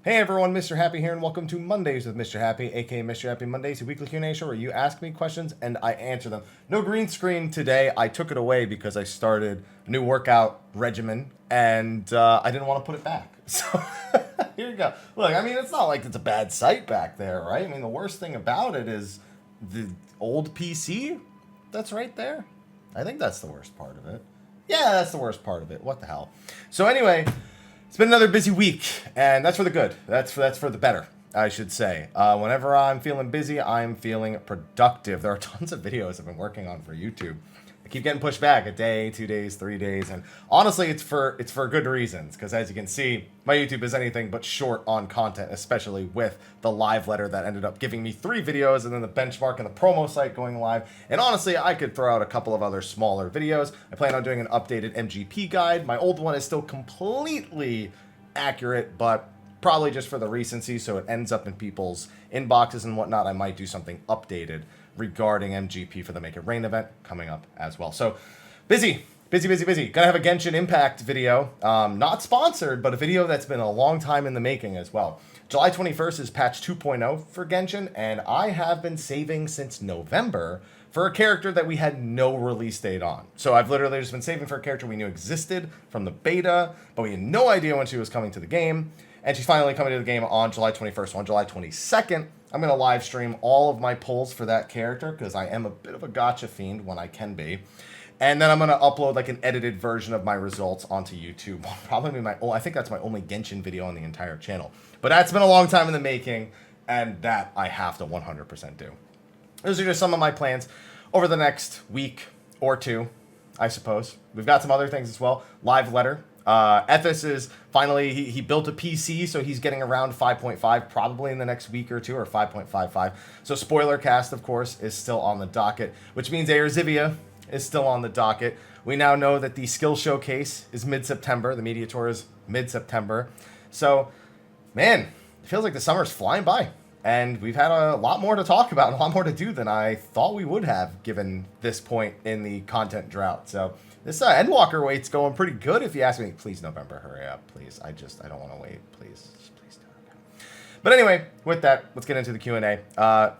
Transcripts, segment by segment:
Hey everyone, Mrhappy here, and welcome to Mondays with Mrhappy, aka Mrhappy Mondays, a weekly Q&A show where you ask me questions and I answer them. No green screen today. I took it away because I started a new workout regimen, and I didn't want to put it back. So here you go. Look, I mean, it's not like it's a bad sight back there, right? I mean, the worst thing about it is the old PC that's right there. I think that's the worst part of it. Yeah, that's the worst part of it. What the hell? So anyway, it's been another busy week, and that's for the good. That's for the better, I should say. Whenever I'm feeling busy, I'm feeling productive. There are tons of videos I've been working on for YouTube. I keep getting pushed back a day, 2 days, 3 days, and honestly, it's for good reasons. Because as you can see, my YouTube is anything but short on content, especially with the live letter that ended up giving me 3 videos, and then the benchmark and the promo site going live. And honestly, I could throw out a couple of other smaller videos. I plan on doing an updated MGP guide. My old one is still completely accurate, but probably just for the recency, so it ends up in people's inboxes and whatnot. I might do something updated regarding MGP for the Make It Rain event coming up as well. So busy. Gonna have a Genshin Impact video, not sponsored, but a video that's been a long time in the making as well. July 21st is patch 2.0 for Genshin, and I have been saving since November for a character that we had no release date on. So I've literally just been saving for a character we knew existed from the beta, but we had no idea when she was coming to the game. And she's finally coming to the game on July 21st. So on July 22nd, I'm going to live stream all of my pulls for that character, because I am a bit of a gacha fiend when I can be. And then I'm going to upload like an edited version of my results onto YouTube. Probably I think that's my only Genshin video on the entire channel. But that's been a long time in the making, and that I have to 100% do. Those are just some of my plans over the next week or two, I suppose. We've got some other things as well. Live letter. Ethis is finally, he built a PC, so he's getting around 5.5 probably in the next week or two, or 5.55. So spoiler cast, of course, is still on the docket, which means Zivia is still on the docket. We now know that the skill showcase is mid-September. The media tour is mid-September. So, man, it feels like the summer's flying by. And we've had a lot more to talk about, and a lot more to do than I thought we would have, given this point in the content drought. So this Endwalker wait's going pretty good, if you ask me. Please, November, hurry up, please. I don't want to wait, please. Just please do it. But anyway, with that, let's get into the Q&A.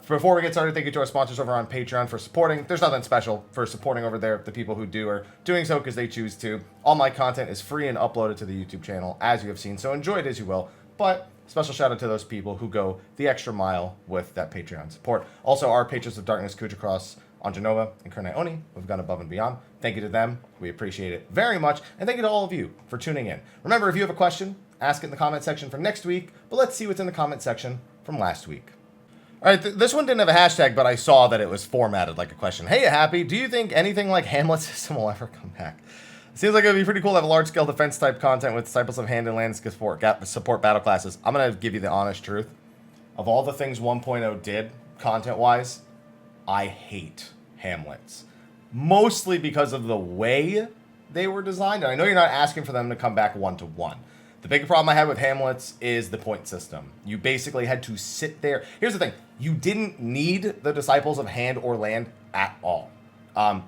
Before we get started, thank you to our sponsors over on Patreon for supporting. There's nothing special for supporting over there. The people who do are doing so because they choose to. All my content is free and uploaded to the YouTube channel, as you have seen, so enjoy it as you will. But special shout out to those people who go the extra mile with that Patreon support. Also, our Patrons of Darkness, Kujacross, Anjanova, and Kernai Oni, who've gone above and beyond. Thank you to them. We appreciate it very much. And thank you to all of you for tuning in. Remember, if you have a question, ask it in the comment section for next week. But let's see what's in the comment section from last week. All right, this one didn't have a hashtag, but I saw that it was formatted like a question. Hey, Happy, do you think anything like Hamlet System will ever come back? Seems like it would be pretty cool to have a large-scale defense-type content with Disciples of Hand and Land support battle classes. I'm going to give you the honest truth. Of all the things 1.0 did, content-wise, I hate Hamlets. Mostly because of the way they were designed. And I know you're not asking for them to come back one-to-one. The big problem I had with Hamlets is the point system. You basically had to sit there. Here's the thing. You didn't need the Disciples of Hand or Land at all.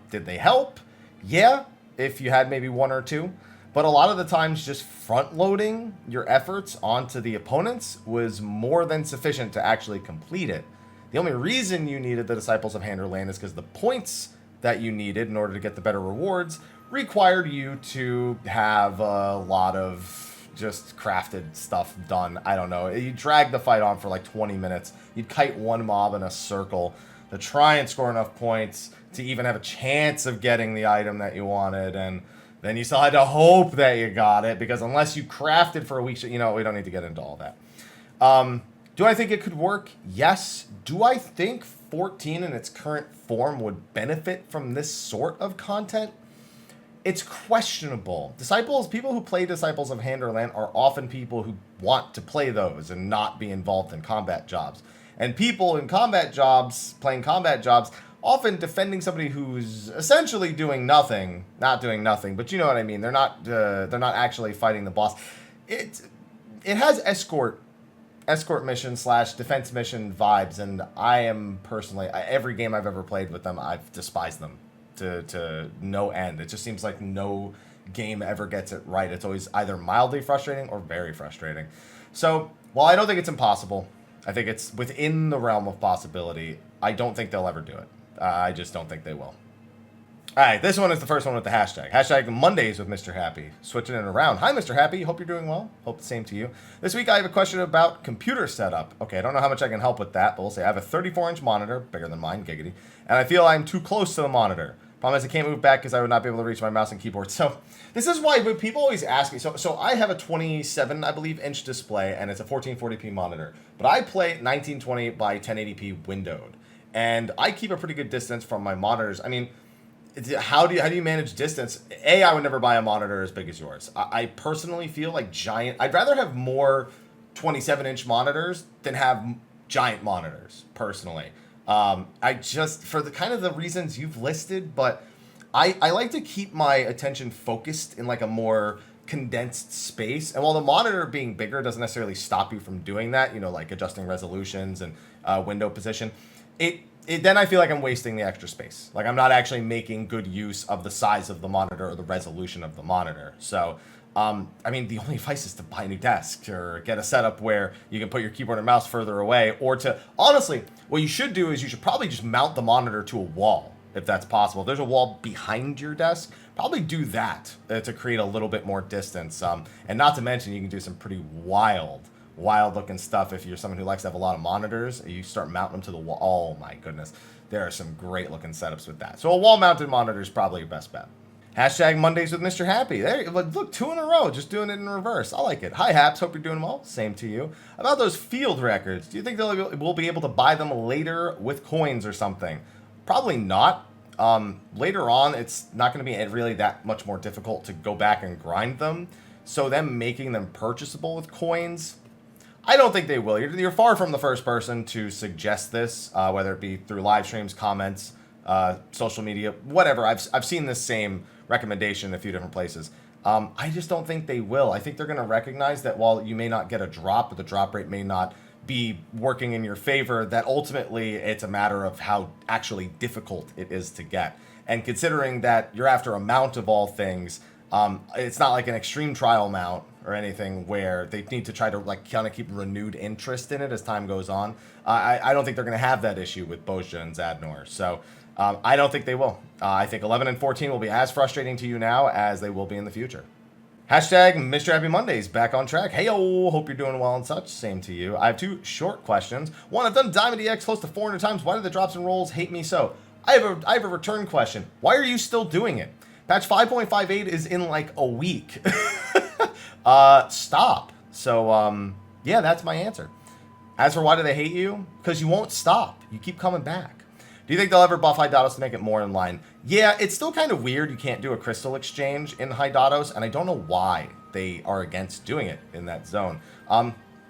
Did they help? Yeah. If you had maybe 1 or 2, but a lot of the times just front loading your efforts onto the opponents was more than sufficient to actually complete it. The only reason you needed the Disciples of Hand or Land is because the points that you needed in order to get the better rewards required you to have a lot of just crafted stuff done. I don't know. You drag the fight on for like 20 minutes. You'd kite one mob in a circle to try and score enough points to even have a chance of getting the item that you wanted, and then you still had to hope that you got it, because unless you crafted for a week, you know, we don't need to get into all that. Do I think it could work? Yes. Do I think 14 in its current form would benefit from this sort of content? It's questionable. People who play Disciples of Hand or Land are often people who want to play those and not be involved in combat jobs. And people in combat jobs, playing combat jobs, often defending somebody who's essentially doing nothing, not doing nothing, but you know what I mean. They're not actually fighting the boss. It has escort mission / defense mission vibes, and I am personally, every game I've ever played with them, I've despised them to no end. It just seems like no game ever gets it right. It's always either mildly frustrating or very frustrating. So, while I don't think it's impossible, I think it's within the realm of possibility. I don't think they'll ever do it. I just don't think they will. All right, this one is the first one with the hashtag. Hashtag Mondays with Mr. Happy. Switching it around. Hi, Mr. Happy. Hope you're doing well. Hope the same to you. This week I have a question about computer setup. Okay, I don't know how much I can help with that, but we'll say I have a 34-inch monitor, bigger than mine, giggity, and I feel I'm too close to the monitor. Problem is I can't move back because I would not be able to reach my mouse and keyboard. So this is why when people always ask me, so I have a 27, I believe, inch display, and it's a 1440p monitor. But I play 1920 by 1080p windowed. And I keep a pretty good distance from my monitors. I mean, how do you manage distance? I would never buy a monitor as big as yours. I personally feel like I'd rather have more 27-inch monitors than have giant monitors, personally. I just, for the kind of the reasons you've listed, but I like to keep my attention focused in like a more condensed space. And while the monitor being bigger doesn't necessarily stop you from doing that, like adjusting resolutions and window position, then I feel like I'm wasting the extra space. Like I'm not actually making good use of the size of the monitor or the resolution of the monitor. So, I mean, the only advice is to buy a new desk or get a setup where you can put your keyboard and mouse further away, or to, honestly, what you should do is you should probably just mount the monitor to a wall, if that's possible. If there's a wall behind your desk, probably do that to create a little bit more distance. And not to mention, you can do some pretty wild looking stuff if you're someone who likes to have a lot of monitors. You start mounting them to the wall. Oh my goodness, there are some great looking setups with that. So a wall mounted monitor is probably your best bet. Hashtag Mondays with Mr. Happy. There, look, 2 in a row, just doing it in reverse. I like it. Hi, Haps. Hope you're doing well. Same to you. About those field records, do you think we'll be able to buy them later with coins or something? Probably not. Later on, it's not going to be really that much more difficult to go back and grind them. So them making them purchasable with coins, I don't think they will. You're far from the first person to suggest this, whether it be through live streams, comments, social media, whatever. I've seen this same recommendation in a few different places. I just don't think they will. I think they're going to recognize that while you may not get a drop, or the drop rate may not be working in your favor, that ultimately it's a matter of how actually difficult it is to get. And considering that you're after a mount of all things, it's not like an extreme trial mount or anything where they need to try to like kind of keep renewed interest in it as time goes on. I don't think they're going to have that issue with Bozja and Zadnor. So I don't think they will. I think 11 and 14 will be as frustrating to you now as they will be in the future. Hashtag Mr. Happy Mondays, back on track. Hey-o, hope you're doing well and such. Same to you. I have 2 short questions. One, I've done Diamond EX close to 400 times. Why do the drops and rolls hate me so? I have a return question. Why are you still doing it? Patch 5.58 is in like a week. Stop. So, yeah, that's my answer. As for why do they hate you? Because you won't stop. You keep coming back. Do you think they'll ever buff Hydatos to make it more in line? Yeah, it's still kind of weird you can't do a crystal exchange in Hydatos, and I don't know why they are against doing it in that zone.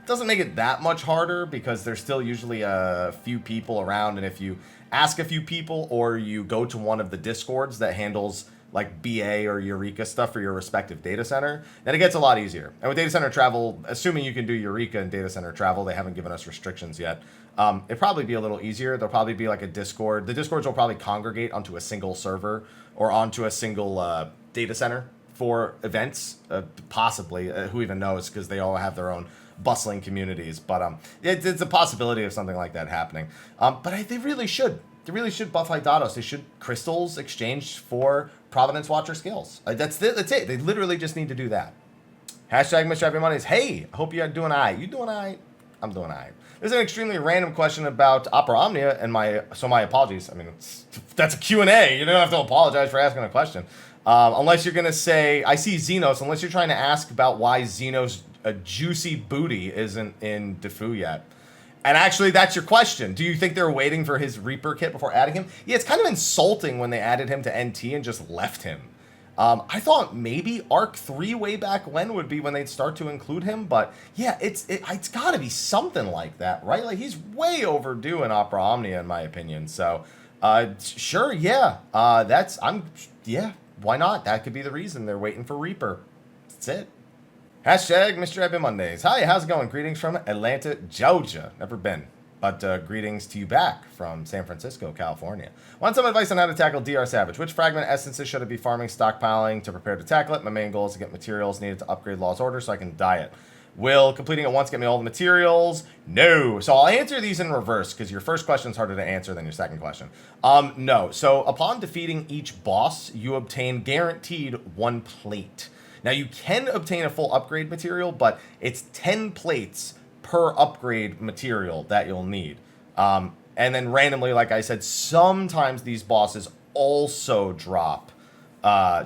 Doesn't make it that much harder because there's still usually a few people around, and if you ask a few people or you go to one of the discords that handles like BA or Eureka stuff for your respective data center, then it gets a lot easier. And with data center travel, assuming you can do Eureka and data center travel, they haven't given us restrictions yet. It'd probably be a little easier. There'll probably be like a Discord. The Discords will probably congregate onto a single server or onto a single data center for events, possibly. Who even knows, because they all have their own bustling communities. But it's a possibility of something like that happening. But they really should. They really should buff Hydatos. They should crystals exchanged for Providence Watcher skills. That's it. They literally just need to do that. Hashtag Mr. Happy Mondays. Hey, I hope you're doing all right. You doing all right? I'm doing all right. This is an extremely random question about Opera Omnia, and my apologies. I mean, that's a Q&A. You don't have to apologize for asking a question. Unless you're going to say, I see Xenos, unless you're trying to ask about why Xenos' juicy booty isn't in Defu yet. And actually, that's your question. Do you think they're waiting for his Reaper kit before adding him? Yeah, it's kind of insulting when they added him to NT and just left him. I thought maybe Arc 3 way back when would be when they'd start to include him, but yeah, it's got to be something like that, right? Like, he's way overdue in Opera Omnia, in my opinion. So, sure, yeah, yeah, why not? That could be the reason they're waiting for Reaper. That's it. Hashtag Mr. Happy Mondays. Hi, how's it going? Greetings from Atlanta, Georgia. Never been. But greetings to you back from San Francisco, California. Want some advice on how to tackle DRS Savage? Which fragment essences should I be farming, stockpiling to prepare to tackle it? My main goal is to get materials needed to upgrade Law's Order so I can dye it. Will completing it once get me all the materials? No. So I'll answer these in reverse because your first question is harder to answer than your second question. No. So upon defeating each boss, you obtain guaranteed 1 plate. Now you can obtain a full upgrade material, but it's 10 plates per upgrade material that you'll need. And then randomly, like I said, sometimes these bosses also drop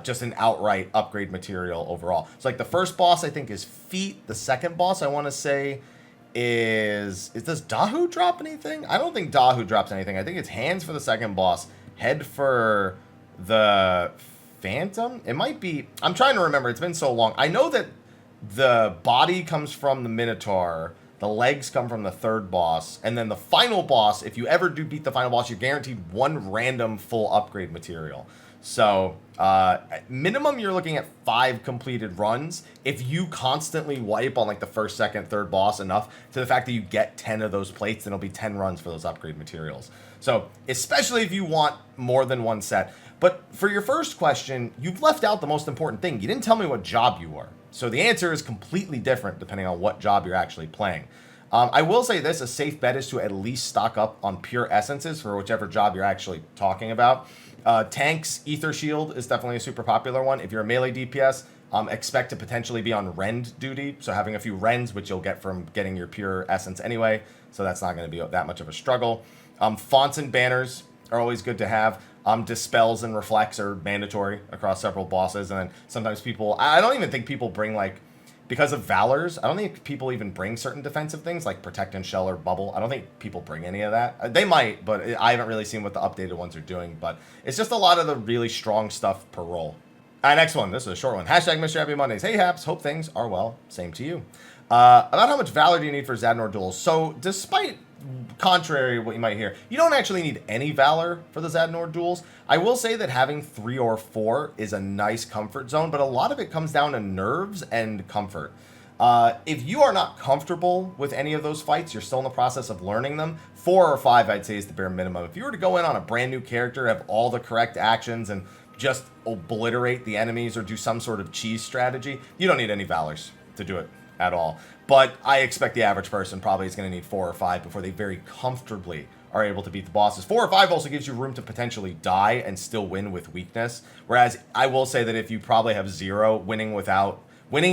just an outright upgrade material overall. So like the first boss I think is feet. The second boss I want to say does Dahu drop anything? I don't think Dahu drops anything. I think it's hands for the second boss, head for the Phantom. It might be, I'm trying to remember, it's been so long. I know that the body comes from the Minotaur, the legs come from the third boss, and then the final boss, if you ever do beat the final boss, you're guaranteed 1 random full upgrade material. So, minimum, you're looking at 5 completed runs. If you constantly wipe on like the first, second, third boss enough to the fact that you get 10 of those plates, then it'll be 10 runs for those upgrade materials. So, especially if you want more than 1 set. But for your first question, you've left out the most important thing. You didn't tell me what job you were. So the answer is completely different depending on what job you're actually playing. I will say this, a safe bet is to at least stock up on pure essences for whichever job you're actually talking about. Tanks, Ether Shield is definitely a super popular one. If you're a melee DPS, expect to potentially be on rend duty. So having a few rends, which you'll get from getting your pure essence anyway. So that's not going to be that much of a struggle. Fonts and banners are always good to have. Dispels and reflects are mandatory across several bosses. And then sometimes people, I don't even think people bring like, because of Valors, I don't think people even bring certain defensive things like Protect and Shell or Bubble. I don't think people bring any of that. They might, but I haven't really seen what the updated ones are doing. But it's just a lot of the really strong stuff per roll. All right, next one. This is a short one. Hashtag Mrhappy Mondays. Hey, Haps. Hope things are well. Same to you. About how much Valor do you need for Zadnor Duels? So despite contrary to what you might hear, you don't actually need any Valor for the Zadnor Duels. I will say that having 3 or 4 is a nice comfort zone, but a lot of it comes down to nerves and comfort. If you are not comfortable with any of those fights, you're still in the process of learning them, 4 or 5 I'd say is the bare minimum. If you were to go in on a brand new character, have all the correct actions, and just obliterate the enemies or do some sort of cheese strategy, you don't need any Valors to do it at all. But I expect the average person probably is going to need 4 or 5 before they very comfortably are able to beat the bosses. 4 or 5 also gives you room to potentially die and still win with weakness. Whereas I will say that if you probably have 0, winning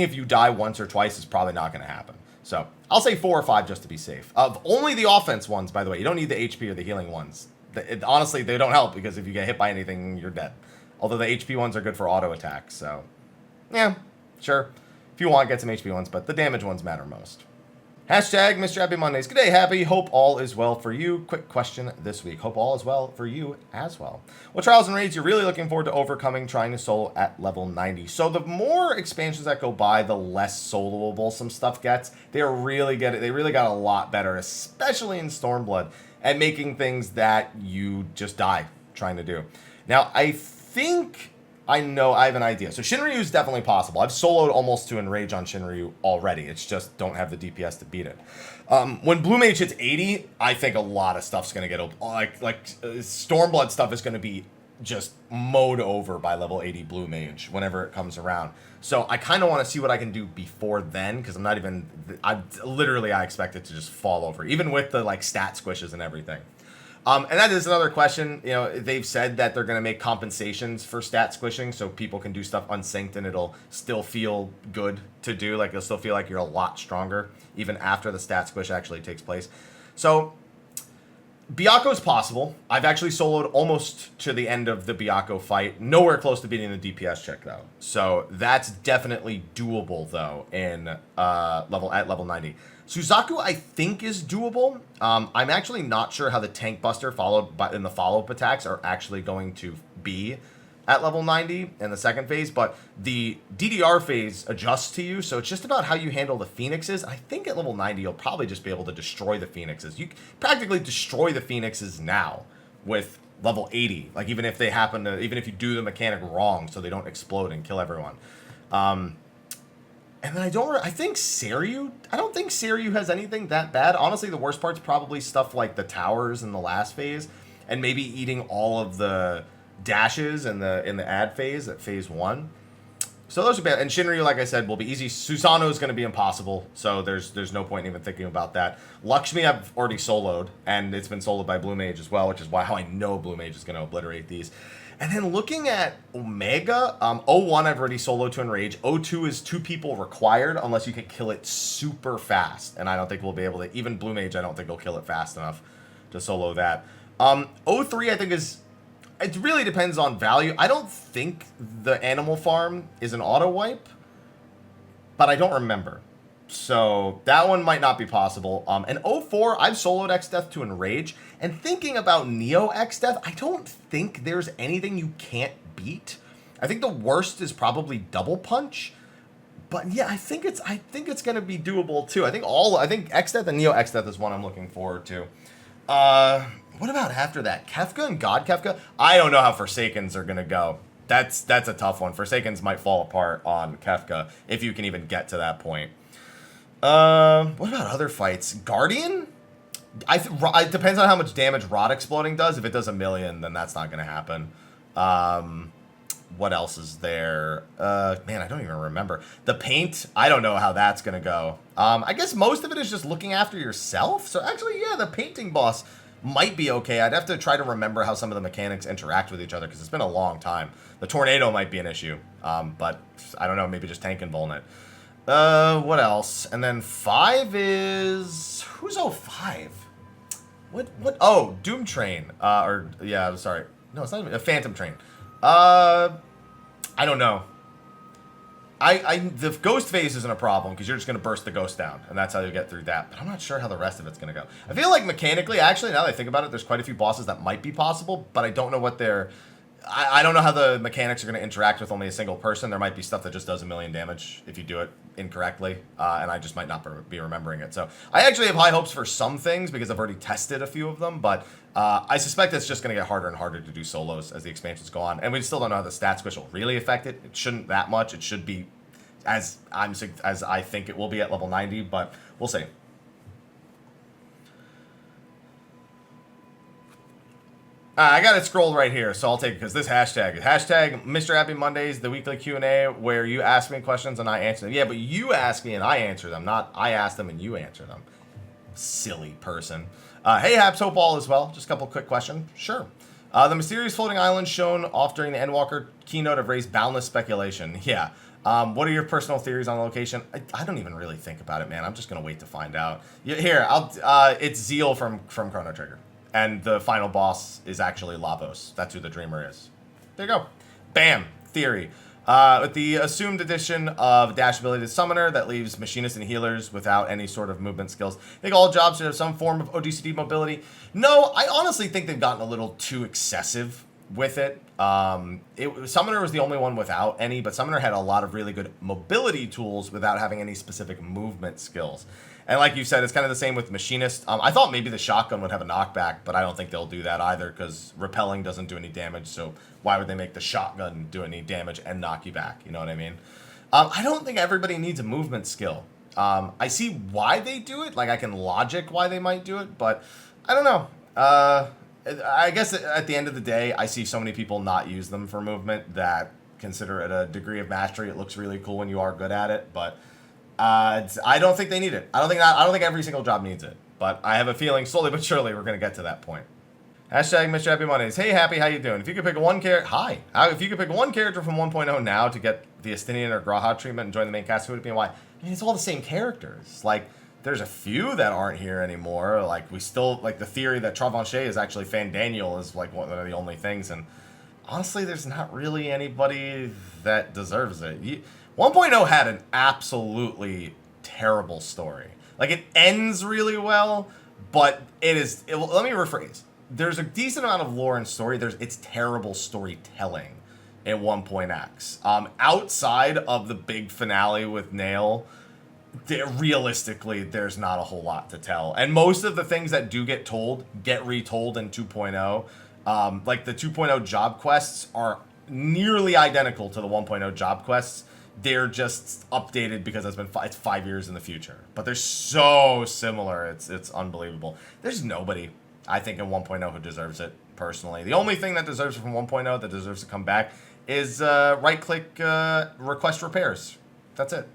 if you die once or twice is probably not going to happen. So I'll say 4 or 5 just to be safe. Of only the offense ones, by the way. You don't need the HP or the healing ones. Honestly, they don't help because if you get hit by anything, you're dead. Although the HP ones are good for auto attacks. So yeah, sure. If you want, get some HP ones, but the damage ones matter most. Hashtag Mr. Happy Mondays. Good day, Happy. Hope all is well for you. Quick question this week. Hope all is well for you as well. What trials and raids you're really looking forward to overcoming trying to solo at level 90? So the more expansions that go by, the less soloable some stuff gets. They really got a lot better, especially in Stormblood, at making things that you just die trying to do. Now, I think I have an idea. So Shinryu is definitely possible. I've soloed almost to Enrage on Shinryu already. It's just don't have the DPS to beat it. When Blue Mage hits 80, I think a lot of stuff's going to get Stormblood stuff is going to be just mowed over by level 80 Blue Mage whenever it comes around. So I kind of want to see what I can do before then because I expect it to just fall over, even with the like stat squishes and everything. And that is another question. You know, they've said that they're going to make compensations for stat squishing so people can do stuff unsynced and it'll still feel good to do. Like, you'll still feel like you're a lot stronger even after the stat squish actually takes place. So, Byakko is possible. I've actually soloed almost to the end of the Byakko fight. Nowhere close to beating the DPS check, though. So, that's definitely doable, though, in level 90. Suzaku, I think, is doable. I'm actually not sure how the Tank Buster in the follow-up attacks are actually going to be at level 90 in the second phase, but the DDR phase adjusts to you, so it's just about how you handle the Phoenixes. I think at level 90, you'll probably just be able to destroy the Phoenixes. You practically destroy the Phoenixes now with level 80, like even if you do the mechanic wrong so they don't explode and kill everyone. And I think Seiryu, I don't think Seiryu has anything that bad. Honestly, the worst part's probably stuff like the towers in the last phase, and maybe eating all of the dashes in the ad phase at phase 1. So those are bad. And Shinryu, like I said, will be easy. Susanoo is going to be impossible, so there's no point in even thinking about that. Lakshmi I've already soloed, and it's been soloed by Blue Mage as well, which is how I know Blue Mage is going to obliterate these. And then looking at Omega, 01 I've already soloed to Enrage. 02 is 2 people required unless you can kill it super fast. And I don't think we'll be able to, even Blue Mage, I don't think will kill it fast enough to solo that. 03 I think is, it really depends on value. I don't think the Animal Farm is an auto wipe, but I don't remember. So that one might not be possible. And 04, I've soloed X-Death to Enrage. And thinking about Neo X-Death, I don't think there's anything you can't beat. I think the worst is probably Double Punch. But yeah, I think it's gonna be doable too. I think X-Death and Neo X-Death is one I'm looking forward to. What about after that? Kefka and God Kefka? I don't know how Forsakens are gonna go. That's a tough one. Forsakens might fall apart on Kefka if you can even get to that point. What about other fights? Guardian? It depends on how much damage Rod Exploding does. If it does 1 million, then that's not going to happen. What else is there? Man, I don't even remember. The paint, I don't know how that's going to go. I guess most of it is just looking after yourself. So actually, yeah, the painting boss might be okay. I'd have to try to remember how some of the mechanics interact with each other because it's been a long time. The tornado might be an issue. But I don't know, maybe just tank and Volnet. What else? And then 5 is... Who's 05? What? Oh, Doom Train. Yeah, I'm sorry. No, it's not even... A Phantom Train. I don't know. The ghost phase isn't a problem, because you're just going to burst the ghost down, and that's how you get through that. But I'm not sure how the rest of it's going to go. I feel like mechanically, actually, now that I think about it, there's quite a few bosses that might be possible, but I don't know what they're... I don't know how the mechanics are going to interact with only a single person. There might be stuff that just does 1 million damage if you do it incorrectly, and I just might not be remembering it. So I actually have high hopes for some things because I've already tested a few of them, but I suspect it's just going to get harder and harder to do solos as the expansions go on, and we still don't know how the stat squish will really affect it. It shouldn't that much. It should be as I think it will be at level 90, but we'll see. I got it scrolled right here, so I'll take it because this hashtag Mr. Happy Mondays, the weekly Q&A where you ask me questions and I answer them. Yeah, but you ask me and I answer them, not I ask them and you answer them. Silly person. Hey, Haps, hope all is well. Just a couple quick questions. Sure. The mysterious floating islands shown off during the Endwalker keynote have raised boundless speculation. Yeah. What are your personal theories on the location? I don't even really think about it, man. I'm just going to wait to find out. Here, it's Zeal from Chrono Trigger. And the final boss is actually Lavos. That's who the Dreamer is. There you go. Bam. Theory. With the assumed addition of dash ability to Summoner, that leaves Machinists and Healers without any sort of movement skills. I think all jobs should have some form of ODCD mobility. No, I honestly think they've gotten a little too excessive with it. Summoner was the only one without any, but Summoner had a lot of really good mobility tools without having any specific movement skills. And like you said, it's kind of the same with Machinist. I thought maybe the shotgun would have a knockback, but I don't think they'll do that either because repelling doesn't do any damage, so why would they make the shotgun do any damage and knock you back? You know what I mean? I don't think everybody needs a movement skill. I see why they do it. Like, I can logic why they might do it, but I don't know. I guess at the end of the day, I see so many people not use them for movement that consider it a degree of mastery. It looks really cool when you are good at it, but... I don't think they need it. I don't think every single job needs it. But I have a feeling slowly but surely we're going to get to that point. Hashtag Mr. Happy Mondays. Hey, Happy, how you doing? If you could pick one character... Hi. If you could pick one character from 1.0 now to get the Estinian or Graha treatment and join the main cast, who would it be and why? I mean, it's all the same characters. Like, there's a few that aren't here anymore. Like, we still... Like, the theory that Travanchet is actually Fandaniel is, like, one of the only things. And honestly, there's not really anybody that deserves it. 1.0 had an absolutely terrible story. Like, it ends really well, but let me rephrase. There's a decent amount of lore and story. It's terrible storytelling in 1.x. Outside of the big finale with Nail, realistically, there's not a whole lot to tell. And most of the things that do get told get retold in 2.0. Like, the 2.0 job quests are nearly identical to the 1.0 job quests. They're just updated because it's 5 years in the future. But they're so similar. It's unbelievable. There's nobody, I think, in 1.0 who deserves it, personally. The only thing that deserves it from 1.0 that deserves to come back is right-click request repairs. That's it.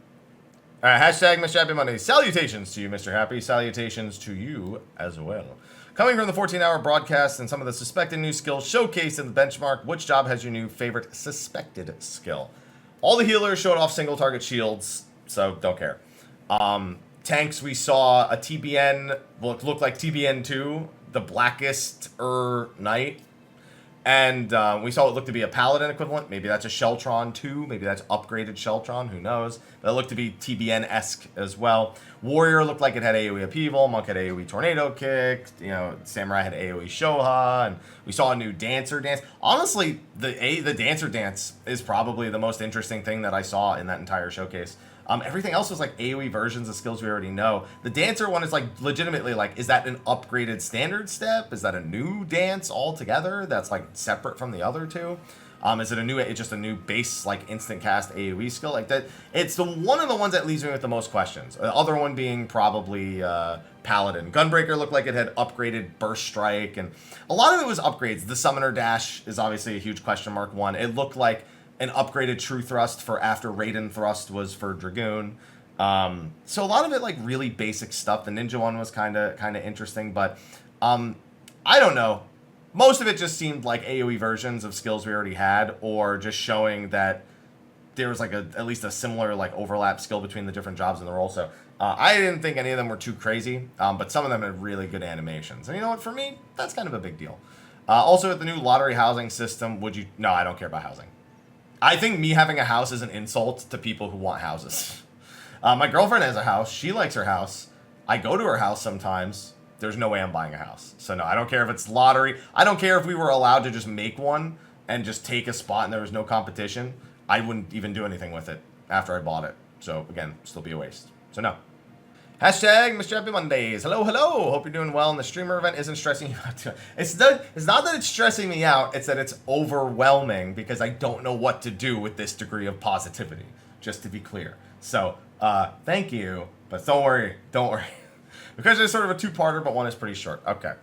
All right, hashtag Mr. Happy Monday. Salutations to you, Mr. Happy. Salutations to you as well. Coming from the 14-hour broadcast and some of the suspected new skills showcased in the benchmark, which job has your new favorite suspected skill? All the healers showed off single target shields, so don't care. Tanks, we saw a TBN, looked like TBN2, the blackest knight. And we saw it looked to be a Paladin equivalent. Maybe that's a Sheltron 2. Maybe that's upgraded Sheltron. Who knows? But it looked to be TBN-esque as well. Warrior looked like it had AoE Upheaval. Monk had AoE Tornado Kick. You know, Samurai had AoE Shoha. And we saw a new Dancer dance. Honestly, the Dancer dance is probably the most interesting thing that I saw in that entire showcase. Everything else was like AoE versions of skills we already know. The Dancer one is like legitimately like, is that an upgraded standard step? Is that a new dance altogether that's like separate from the other two? Is it just a new base like instant cast AoE skill like that? It's one of the ones that leaves me with the most questions. The other one being probably Paladin. Gunbreaker looked like it had upgraded Burst Strike, and a lot of it was upgrades. The Summoner Dash is obviously a huge question mark one. It looked like an upgraded True Thrust for after Raiden Thrust was for Dragoon. So a lot of it like really basic stuff. The Ninja one was kind of interesting, but I don't know. Most of it just seemed like AoE versions of skills we already had, or just showing that there was like at least a similar like overlap skill between the different jobs in the role. So I didn't think any of them were too crazy, but some of them had really good animations. And you know what? For me, that's kind of a big deal. Also, with the new lottery housing system, No, I don't care about housing. I think me having a house is an insult to people who want houses. My girlfriend has a house. She likes her house. I go to her house sometimes. There's no way I'm buying a house. So no, I don't care if it's lottery. I don't care if we were allowed to just make one and just take a spot and there was no competition. I wouldn't even do anything with it after I bought it. So again, still be a waste. So no. Hashtag Mr. Happy Mondays. Hello, hello. Hope you're doing well. And the streamer event isn't stressing you out. It's not that it's stressing me out. It's that it's overwhelming because I don't know what to do with this degree of positivity. Just to be clear. So, thank you. But don't worry. Don't worry. Because there's sort of a two-parter, but one is pretty short. Okay.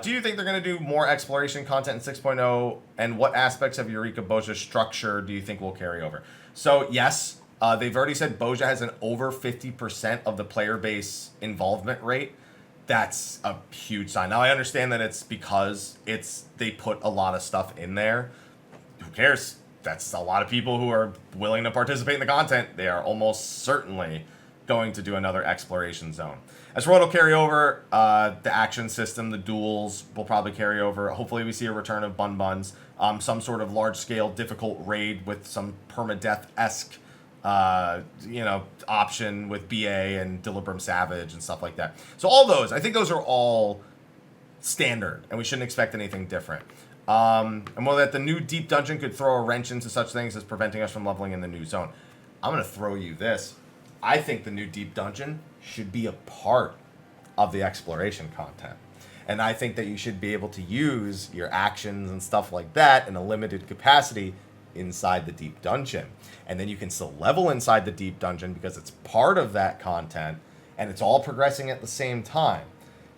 Do you think they're going to do more exploration content in 6.0? And what aspects of Eureka Boja's structure do you think will carry over? So, yes. They've already said Boja has an over 50% of the player base involvement rate. That's a huge sign. Now, I understand that it's because they put a lot of stuff in there. Who cares? That's a lot of people who are willing to participate in the content. They are almost certainly going to do another exploration zone. As for what will carry over, the action system, the duels will probably carry over. Hopefully we see a return of Bun Buns. Some sort of large-scale, difficult raid with some permadeath-esque option with BA and DRS Savage and stuff like that. So all those, I think those are all standard, and we shouldn't expect anything different. And well, that the new deep dungeon could throw a wrench into such things as preventing us from leveling in the new zone. I'm going to throw you this. I think the new deep dungeon should be a part of the exploration content. And I think that you should be able to use your actions and stuff like that in a limited capacity inside the deep dungeon. And then you can still level inside the deep dungeon because it's part of that content and it's all progressing at the same time.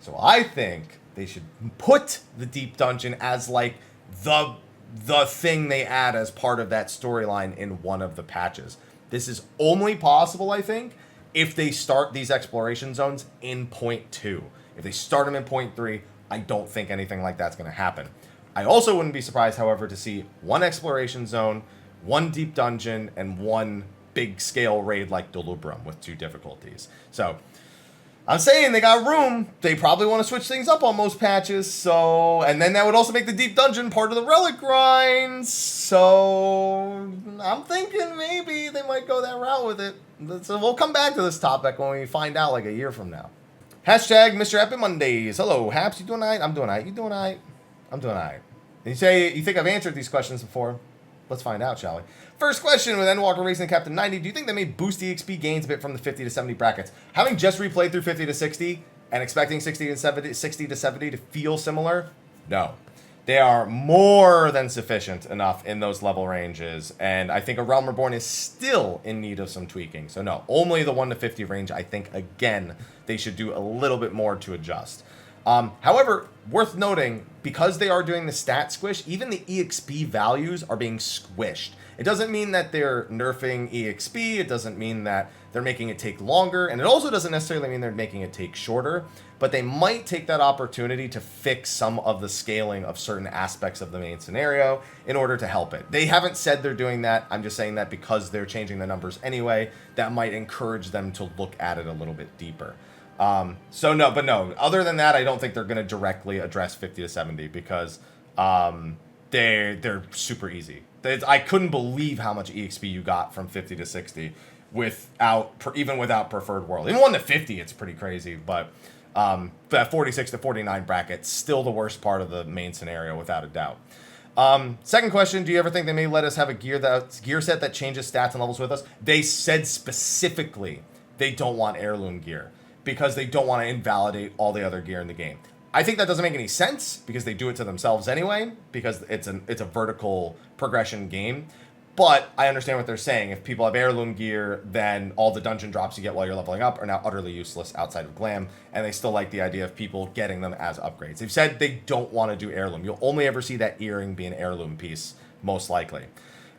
So I think they should put the deep dungeon as like the thing they add as part of that storyline in one of the patches. This is only possible, I think, if they start these exploration zones in point 2. If they start them in point 3, I don't think anything like that's going to happen. I also wouldn't be surprised, however, to see one exploration zone, one deep dungeon, and one big scale raid like Dolubrum with 2 difficulties. So I'm saying they got room. They probably want to switch things up on most patches. So, and then that would also make the deep dungeon part of the relic grinds. So I'm thinking maybe they might go that route with it. So we'll come back to this topic when we find out like a year from now. Hashtag Mr. Happy Mondays. Hello, Haps. You doing all right? I'm doing all right. You doing all right? I'm doing all right. And you say you think I've answered these questions before? Let's find out, shall we? First question with Endwalker Racing Captain 90. Do you think they may boost EXP gains a bit from the 50 to 70 brackets? Having just replayed through 50 to 60 and expecting 60 to 70 to feel similar? No. They are more than sufficient enough in those level ranges, and I think a Realm Reborn is still in need of some tweaking. So no, only the 1 to 50 range. I think, again, they should do a little bit more to adjust. However, worth noting, because they are doing the stat squish, even the EXP values are being squished. It doesn't mean that they're nerfing EXP, it doesn't mean that they're making it take longer, and it also doesn't necessarily mean they're making it take shorter, but they might take that opportunity to fix some of the scaling of certain aspects of the main scenario in order to help it. They haven't said they're doing that, I'm just saying that because they're changing the numbers anyway, that might encourage them to look at it a little bit deeper. So no, other than that, I don't think they're going to directly address 50 to 70 because they're super easy. I couldn't believe how much EXP you got from 50 to 60 even without Preferred World. In 1 to 50, it's pretty crazy, but that 46 to 49 bracket, still the worst part of the main scenario, without a doubt. Second question, do you ever think they may let us have a gear set that changes stats and levels with us? They said specifically they don't want heirloom gear because they don't want to invalidate all the other gear in the game. I think that doesn't make any sense because they do it to themselves anyway, because it's a vertical progression game. But I understand what they're saying. If people have heirloom gear, then all the dungeon drops you get while you're leveling up are now utterly useless outside of Glam, and they still like the idea of people getting them as upgrades. They've said they don't want to do heirloom. You'll only ever see that earring be an heirloom piece, most likely.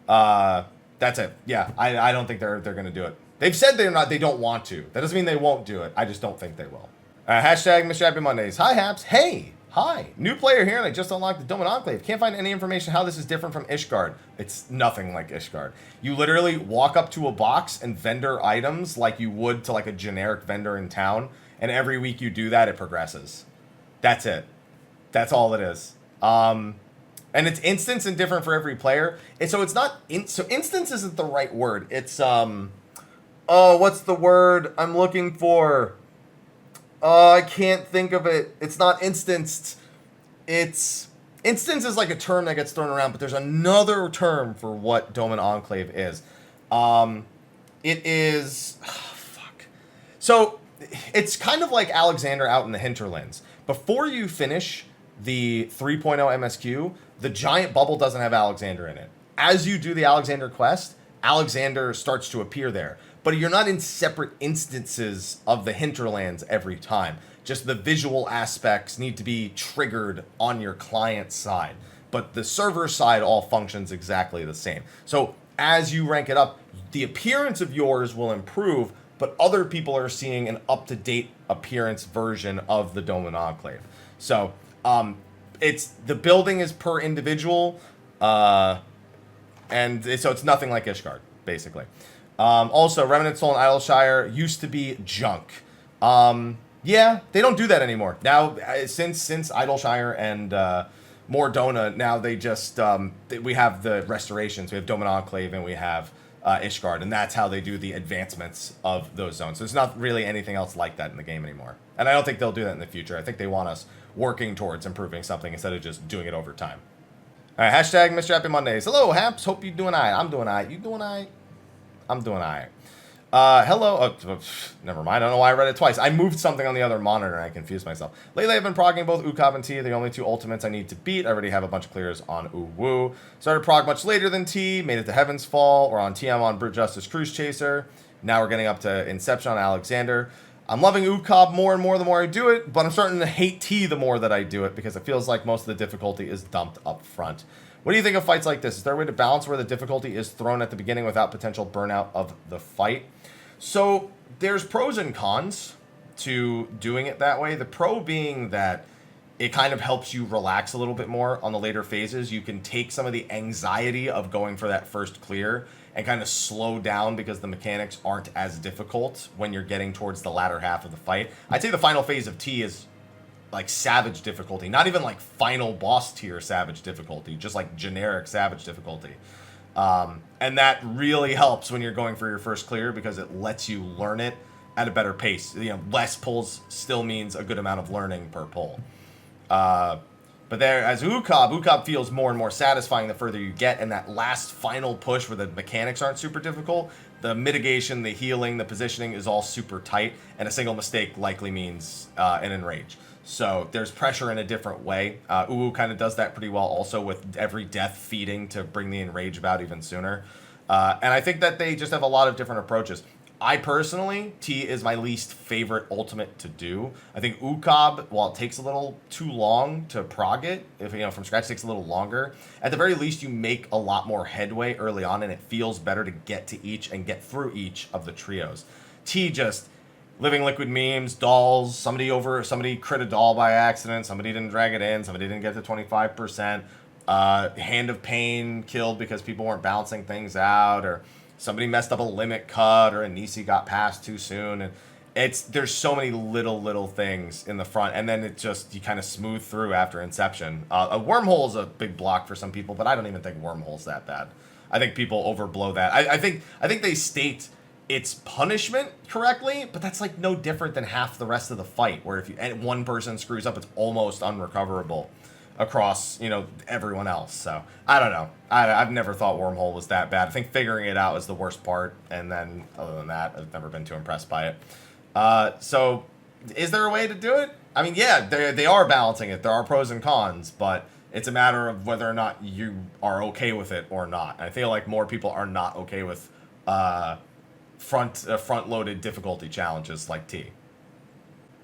That's it. Yeah, I don't think they're going to do it. They've said they don't want to. That doesn't mean they won't do it. I just don't think they will. Hashtag Mrhappy Mondays. Hi, Haps. Hey. Hi. New player here, and I just unlocked the Doman Enclave. Can't find any information how this is different from Ishgard. It's nothing like Ishgard. You literally walk up to a box and vendor items like you would to like a generic vendor in town, and every week you do that, it progresses. That's it. That's all it is. And it's instance and different for every player. So it's not... so instance isn't the right word. It's... oh, what's the word I'm looking for? I can't think of it. It's not instanced. Instance is like a term that gets thrown around, but there's another term for what Doman Enclave is. It is... oh, fuck. So, it's kind of like Alexander out in the hinterlands. Before you finish the 3.0 MSQ, the giant bubble doesn't have Alexander in it. As you do the Alexander quest, Alexander starts to appear there. But you're not in separate instances of the hinterlands every time. Just the visual aspects need to be triggered on your client side. But the server side all functions exactly the same. So as you rank it up, the appearance of yours will improve, but other people are seeing an up-to-date appearance version of the Doman Enclave. So the building is per individual, and so it's nothing like Ishgard, basically. Also, Remnant Soul and Idleshire used to be junk. Yeah, they don't do that anymore. Now, since Idleshire and Mordona, now they just... we have the restorations. We have Doman Enclave and we have Ishgard, and that's how they do the advancements of those zones. So there's not really anything else like that in the game anymore. And I don't think they'll do that in the future. I think they want us working towards improving something instead of just doing it over time. All right, hashtag Mrhappy Mondays. Hello, Haps. Hope you're doing all right. I'm doing all right. You doing all right? I'm doing all right. Hello. Oh, never mind. I don't know why I read it twice. I moved something on the other monitor and I confused myself. Lately, I've been progging both Ukab and T, the only two ultimates I need to beat. I already have a bunch of clears on Uwu. Started prog much later than T, made it to Heaven's Fall, or on TM on Brute Justice Cruise Chaser. Now we're getting up to Inception on Alexander. I'm loving Ukab more and more the more I do it, but I'm starting to hate T the more that I do it because it feels like most of the difficulty is dumped up front. What do you think of fights like this? Is there a way to balance where the difficulty is thrown at the beginning without potential burnout of the fight? So there's pros and cons to doing it that way. The pro being that it kind of helps you relax a little bit more on the later phases. You can take some of the anxiety of going for that first clear and kind of slow down because the mechanics aren't as difficult when you're getting towards the latter half of the fight. I'd say the final phase of T is like Savage difficulty, not even like final boss tier Savage difficulty, just like generic Savage difficulty. And that really helps when you're going for your first clear because it lets you learn it at a better pace. You know, less pulls still means a good amount of learning per pull. But there, as Ukab feels more and more satisfying the further you get, and that last final push where the mechanics aren't super difficult the mitigation, the healing, the positioning is all super tight, and a single mistake likely means an enrage. So there's pressure in a different way. Uwu kind of does that pretty well also, with every death feeding to bring the enrage about even sooner. And I think that they just have a lot of different approaches. I personally, T is my least favorite ultimate to do. I think Ukab, while it takes a little too long to prog it, if from scratch it takes a little longer, at the very least you make a lot more headway early on, and it feels better to get to each and get through each of the trios. T just living liquid memes, dolls, somebody crit a doll by accident, somebody didn't drag it in, somebody didn't get to 25%, Hand of Pain killed because people weren't balancing things out, or somebody messed up a limit cut, or a Nisi got passed too soon, and there's so many little things in the front, and then you kind of smooth through after inception. A wormhole is a big block for some people, but I don't even think wormhole's that bad. I think people overblow that. I think they state its punishment correctly, but that's like no different than half the rest of the fight, where if one person screws up, it's almost unrecoverable across everyone else. So I don't know. I've never thought wormhole was that bad. I think figuring it out is the worst part, and then other than that, I've never been too impressed by it. So is there a way to do it? I mean, yeah, they are balancing it. There are pros and cons, but it's a matter of whether or not you are okay with it or not. And I feel like more people are not okay with front-loaded difficulty challenges like T.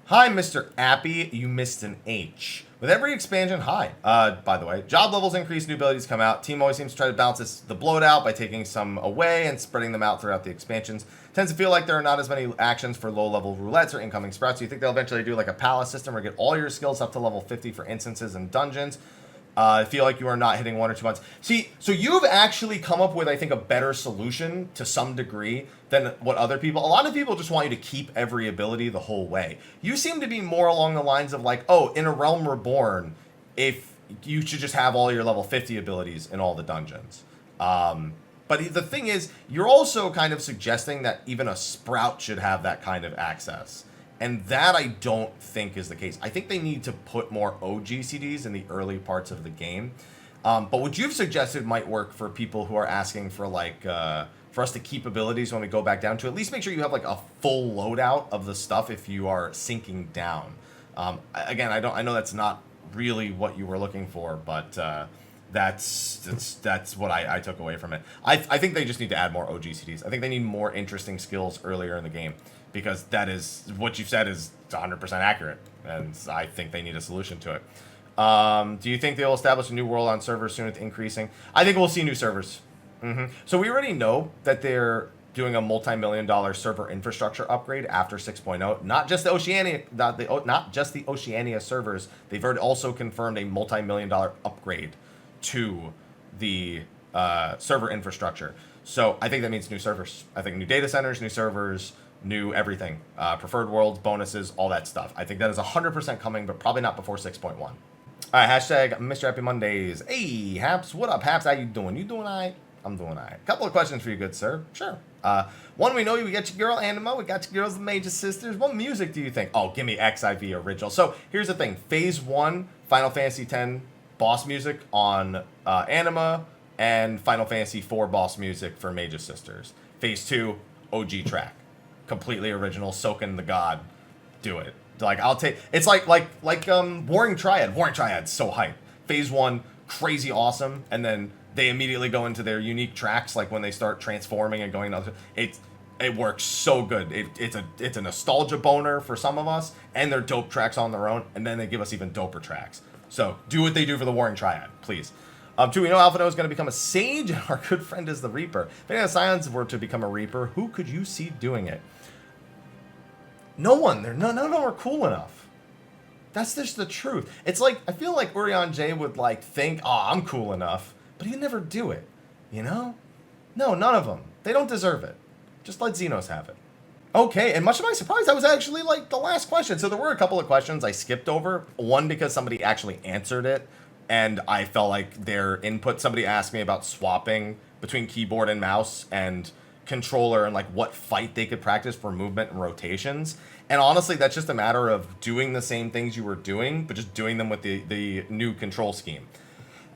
Hi, Mr. Appy. You missed an H. With every expansion, by the way, job levels increase, new abilities come out. Team always seems to try to balance the bloat out by taking some away and spreading them out throughout the expansions. Tends to feel like there are not as many actions for low-level roulettes or incoming sprouts. Do you think they'll eventually do like a palace system or get all your skills up to level 50 for instances and dungeons? I feel like you are not hitting 1 or 2 months. See, so you've actually come up with, I think, a better solution to some degree than what other people... A lot of people just want you to keep every ability the whole way. You seem to be more along the lines of like, oh, in A Realm Reborn, if you should just have all your level 50 abilities in all the dungeons. But the thing is, you're also kind of suggesting that even a Sprout should have that kind of access. And that I don't think is the case. I think they need to put more OGCDs in the early parts of the game. But what you've suggested might work for people who are asking for like for us to keep abilities when we go back down to at least make sure you have like a full loadout of the stuff if you are sinking down. Again, I know that's not really what you were looking for, but that's what I took away from it. I think they just need to add more OGCDs. I think they need more interesting skills earlier in the game, because that is what you've said is 100% accurate, and I think they need a solution to it. Do you think they'll establish a new world on servers soon with increasing? I think we'll see new servers. So we already know that they're doing a multi-million-dollar server infrastructure upgrade after 6.0. Not just the Oceania servers. They've already also confirmed a multi-million-dollar upgrade to the server infrastructure. So I think that means new servers. I think new data centers, new servers, new everything, preferred worlds, bonuses, all that stuff. I think that is 100% coming, but probably not before 6.1. All right, hashtag Mr. Happy Mondays. Hey, Haps, what up, Haps? How you doing? You doing all right? I'm doing all right. Couple of questions for you, good sir. Sure. One, we know you got your girl Anima. We got your girls, the Major Sisters. What music do you think? Oh, give me XIV original. So here's the thing. Phase 1, Final Fantasy X boss music on Anima, and Final Fantasy IV boss music for Major Sisters. Phase 2, OG track. Completely original, soaking the god. Do it. Like, I'll take... It's like Warring Triad. Warring Triad's so hype. Phase 1, crazy awesome, and then they immediately go into their unique tracks, like when they start transforming and going to other... It works so good. It's a nostalgia boner for some of us, and they're dope tracks on their own, and then they give us even doper tracks. So, do what they do for the Warring Triad, please. 2, we know Alphino is going to become a Sage, and our good friend is the Reaper. If any of the Scions were to become a Reaper, who could you see doing it? No one. None of them are cool enough. That's just the truth. It's like, I feel like Urian J would like think, oh, I'm cool enough, but he'd never do it, you know? No, none of them. They don't deserve it. Just let Xenos have it. Okay, and much to my surprise, that was actually like the last question. So there were a couple of questions I skipped over. One, because somebody actually answered it, and I felt like their input, somebody asked me about swapping between keyboard and mouse and controller and like what fight they could practice for movement and rotations. And honestly, that's just a matter of doing the same things you were doing, but just doing them with the new control scheme.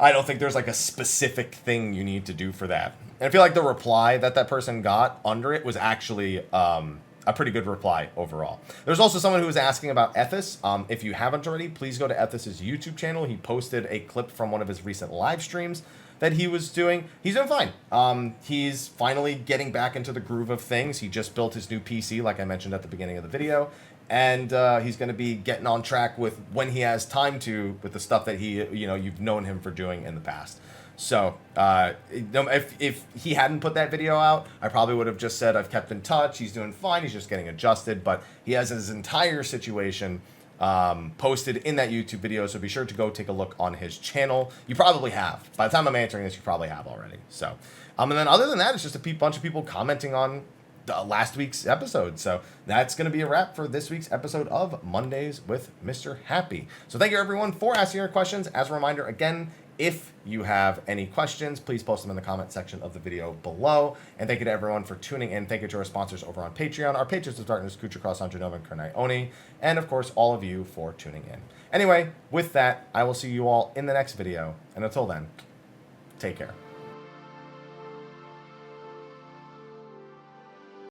I don't think there's like a specific thing you need to do for that. And I feel like the reply that that person got under it was actually a pretty good reply overall. There's also someone who was asking about Ethis. If you haven't already, please go to Ethis's YouTube channel. He posted a clip from one of his recent live streams that he was doing. He's doing fine. He's finally getting back into the groove of things. He just built his new PC, like I mentioned at the beginning of the video. And he's going to be getting on track with when he has time to, with the stuff that he, you've known him for doing in the past. So if he hadn't put that video out, I probably would have just said I've kept in touch. He's doing fine. He's just getting adjusted. But he has his entire situation posted in that YouTube video. So be sure to go take a look on his channel. You probably have. By the time I'm answering this, you probably have already. So and then other than that, it's just a bunch of people commenting on last week's episode. So that's going to be a wrap for this week's episode of Mondays with Mr. Happy. So thank you everyone for asking your questions. As a reminder, again, if you have any questions, please post them in the comment section of the video below. And thank you to everyone for tuning in. Thank you to our sponsors over on Patreon, our patrons of darkness, Kucha Cross, Andronova, and Kernai Oni, and of course, all of you for tuning in. Anyway, with that, I will see you all in the next video. And until then, take care.